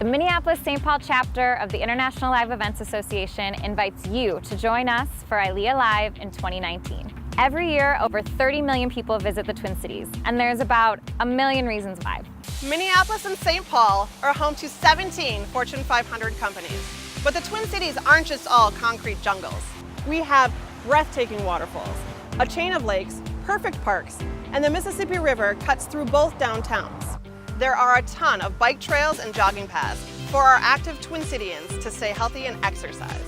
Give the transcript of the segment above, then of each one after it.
The Minneapolis-St. Paul chapter of the International Live Events Association invites you to join us for ILEA Live in 2019. Every year, over 30 million people visit the Twin Cities, and there's about a million reasons why. Minneapolis and St. Paul are home to 17 Fortune 500 companies. But the Twin Cities aren't just all concrete jungles. We have breathtaking waterfalls, a chain of lakes, perfect parks, and the Mississippi River cuts through both downtowns. There are a ton of bike trails and jogging paths for our active Twin Cityans to stay healthy and exercise.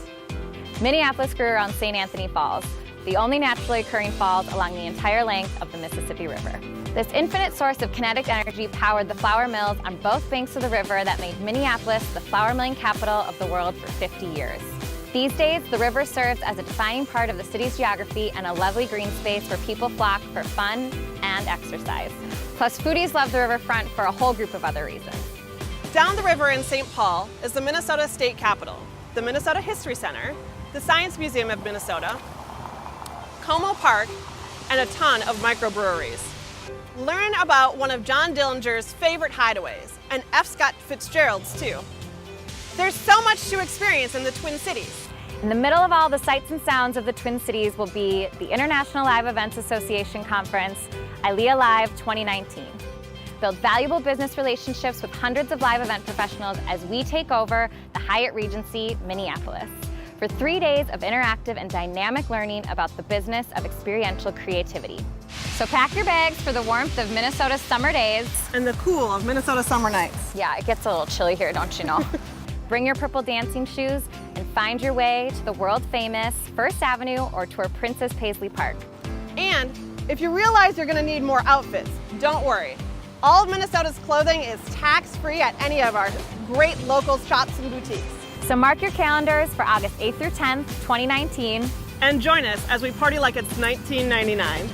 Minneapolis grew around St. Anthony Falls, the only naturally occurring falls along the entire length of the Mississippi River. This infinite source of kinetic energy powered the flour mills on both banks of the river that made Minneapolis the flour milling capital of the world for 50 years. These days, the river serves as a defining part of the city's geography and a lovely green space where people flock for fun and exercise. Plus, foodies love the riverfront for a whole group of other reasons. Down the river in St. Paul is the Minnesota State Capitol, the Minnesota History Center, the Science Museum of Minnesota, Como Park, and a ton of microbreweries. Learn about one of John Dillinger's favorite hideaways, and F. Scott Fitzgerald's too. There's so much to experience in the Twin Cities. In the middle of all the sights and sounds of the Twin Cities will be the International Live Events Association Conference, ILEA Live 2019. Build valuable business relationships with hundreds of live event professionals as we take over the Hyatt Regency, Minneapolis, for 3 days of interactive and dynamic learning about the business of experiential creativity. So pack your bags for the warmth of Minnesota's summer days. And the cool of Minnesota summer nights. Yeah, it gets a little chilly here, don't you know? Bring your purple dancing shoes and find your way to the world-famous First Avenue or tour Princess Paisley Park. And if you realize you're going to need more outfits, don't worry. All of Minnesota's clothing is tax-free at any of our great local shops and boutiques. So mark your calendars for August 8th through 10th, 2019. And join us as we party like it's 1999.